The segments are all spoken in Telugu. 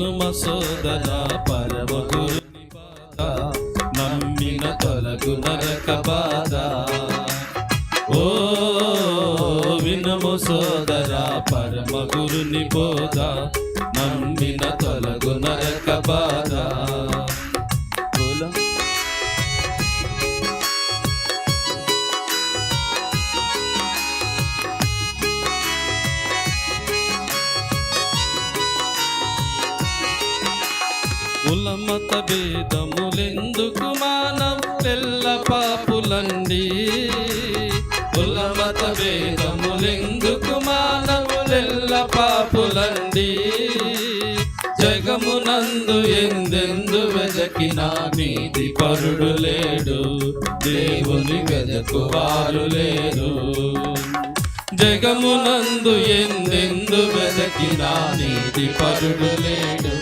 వినుమ సోదర పరమ గురుని బాధ నమ్మిన తొలగు నరక బాధ. ఓ వినుము సోదర పరమ గురుని బోధ నమ్మిన తొలగు నరక బాధ. కులమత భేదములెందుకు మానవులెల్ల పాపులండి. కులమత భేదములెందుకు మానవులెల్ల పాపులండి. జగమునందు ఎందెందు వెదకినా నీతి పరుడు లేడు, దేవుని వెదకువారు లేరు. జగమునందు ఎందెందు వెదకినా నీతి పరుడు లేడు,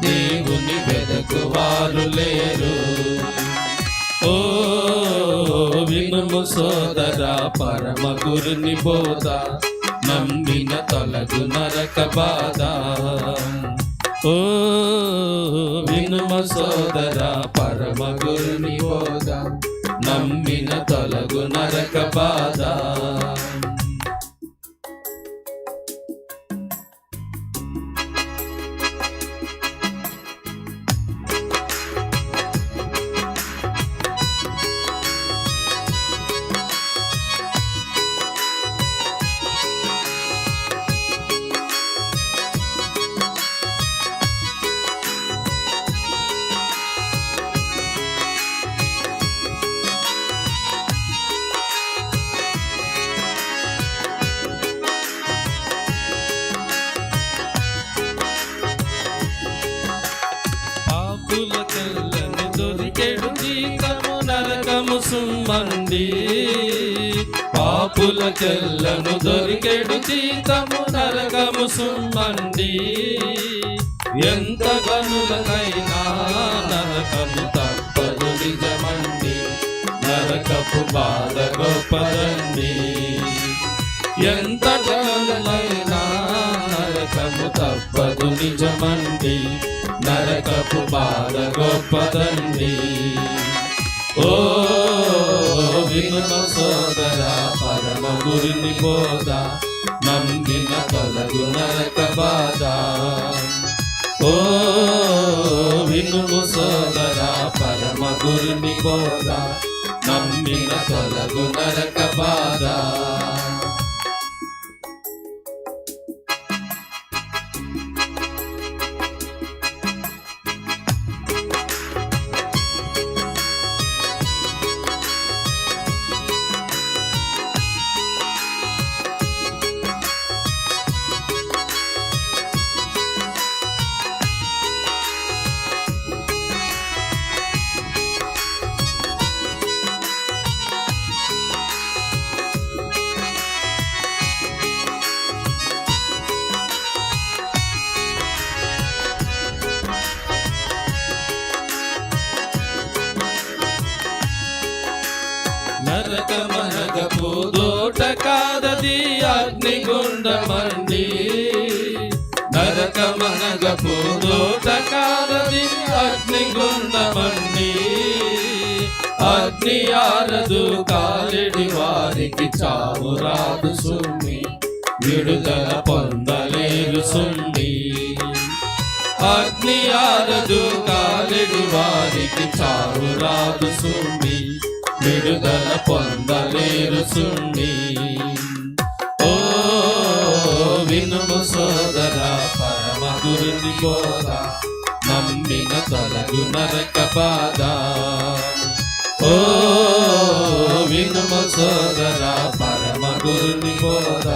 దేవుని వెదకువారు లేరు. ఓ వినుము సోదర పరమ గురుని బోధ నమ్మిన తొలగు నరక బాధ. ఓ వినుము సోదర పరమ గురుని బోధ నమ్మిన తొలగు నరక బాధ. పాపులకెల్లని దొరికెడు జీతము నరకము సుమ్మండి. పాపులకెల్లను దొరికెడు జీతము నరకము సుమ్మండి. ఎంత గనులకైనా నరకము తప్పదు నిజమండి, నరకపు బాధ గొప్పదండి. ఎంత గనులైనా నరకము తప్పదు నిజమండి, నరకపు బాధ గొప్పదండి. ఓ వినుమ సోదర పరమ గురుని బోధ నమ్మిన తొలగు నరక బాధ. ఓ వినుము సోదర పరమ గురుని బోధ నమ్మిన తొలగు నరక బాధ. నరకమనగపు దోట కాదది అగ్నిగుండమండి. నరకమనగపు దోట కాదది అగ్నిగుండమండి. అగ్ని ఆరదు కాలిడి వారికి చావు రాదు సుమ్మి, విడుదల పొందలేరు సుమ్మి. అగ్ని ఆరదు కాలిడి వారికి చావు రాదు సుమ్మి, విడుదల పొందలేరు సుమ్మి. ఓ వినుము సోదర పరమ గురుని బోధ నమ్మిన తొలగు నరక బాధ. ఓ వినుము సోదర పరమ గురుని బోధ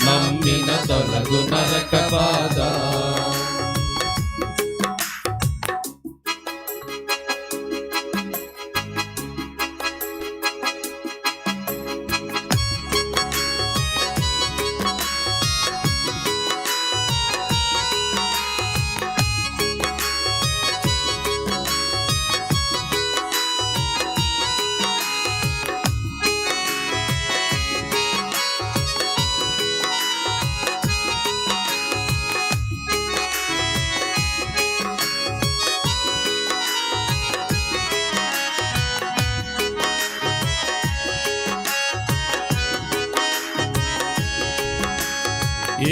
నమ్మిన తొలగు నరక బాధ.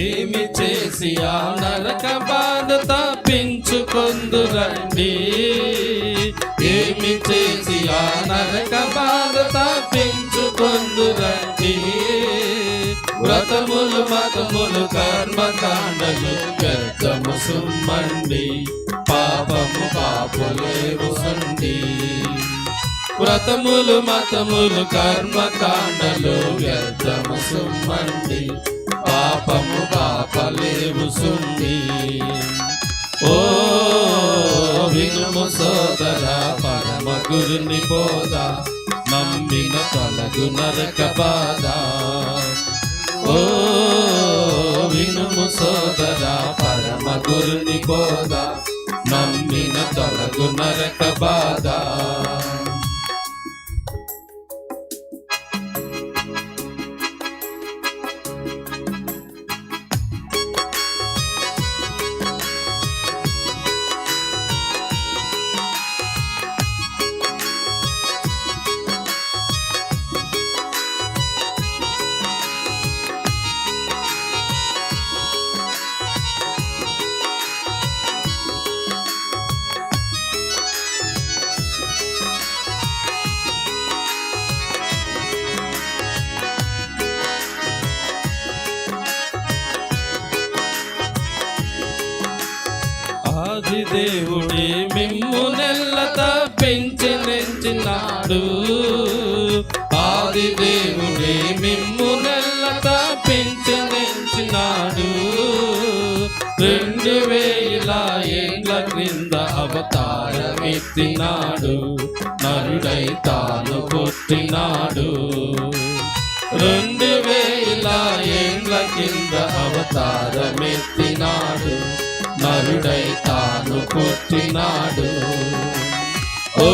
ఏమి చేసి ఆ నరక బాధ తప్పించుకొందురండి. ఏమి చేసి ఆ నరక బాధ తప్పించుకొందురండి. వ్రతములు మతములు కర్మకాండలు వ్యర్థము సుమ్మండి. పాపము పాపులేవు సండి. వ్రతములు మతములు కర్మకాండలు వ్యర్థము సుమ్మండి. పాపము పాపలేవు సుండి. ఓ వినుము సోదర పరమ గురుని బోధ, నమ్మిన తొలగు నరక బాధ. ఓ వినుము సోదర పరమ గురుని బోధ, నమ్మిన తొలగు నరక బాధ. ఆది దేవుడే మిమ్ము నెల్ల తప్పించినాడు. ఆది దేవుడే మిమ్ము నెల్ల తప్పించినాడు. 2000 ఏండ్ల క్రింద అవతారమెత్తినాడు. నరుడై తాను పుట్టినాడు. 2000 ఏండ్ల కింద అవతారమెత్తినాడు. నరుడై తాను పుట్టినాడు. ఓ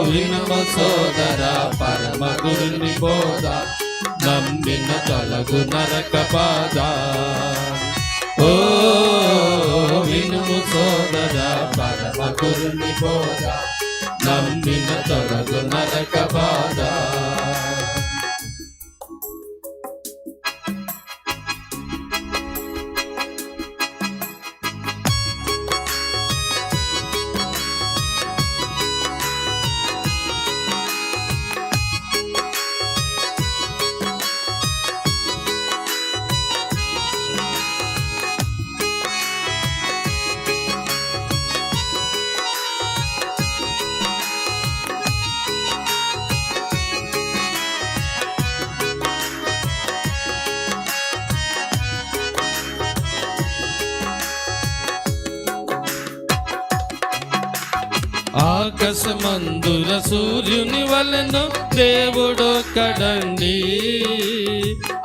వినుమ సోదర పరమ గురుని బోధ, నమ్మిన తొలగు నరక బాధ. ఓ వినుము సోదర పరమ గురుని బోధ, నమ్మిన తొలగు నరక బాధ. ఆకాశమందుల సూర్యుని వలెను దేవుడొక్కడండి.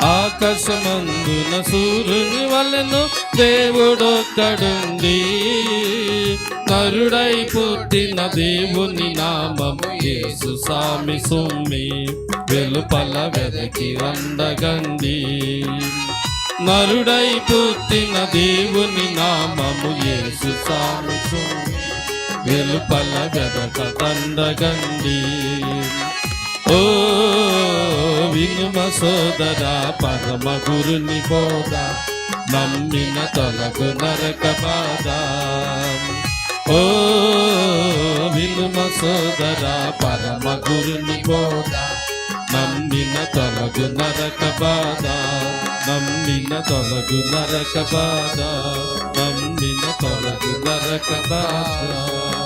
ఆకాశమందున సూర్యుని వలెను దేవుడొక్కడండి. నరుడై పుట్టిన దేవుని నామము యేసు స్వామి సుమ్మి, వెలుపల వెదకి వందగండి. నరుడై పుట్టిన దేవుని నామము యేసు స్వామి సుమ్మి, వెలుపల వెదక తండగండి. ఓ వినుమ సోదర పరమ గురుని బోధ, నమ్మిన తొలగు నరక బాధ. ఓ వినుమ సోదర పరమ గురుని బోధ, నమ్మిన తొలగు నరక బాధ. నమ్మిన తొలగు నరక బాధ. నమ్మిన తొలగు నరక బాధ.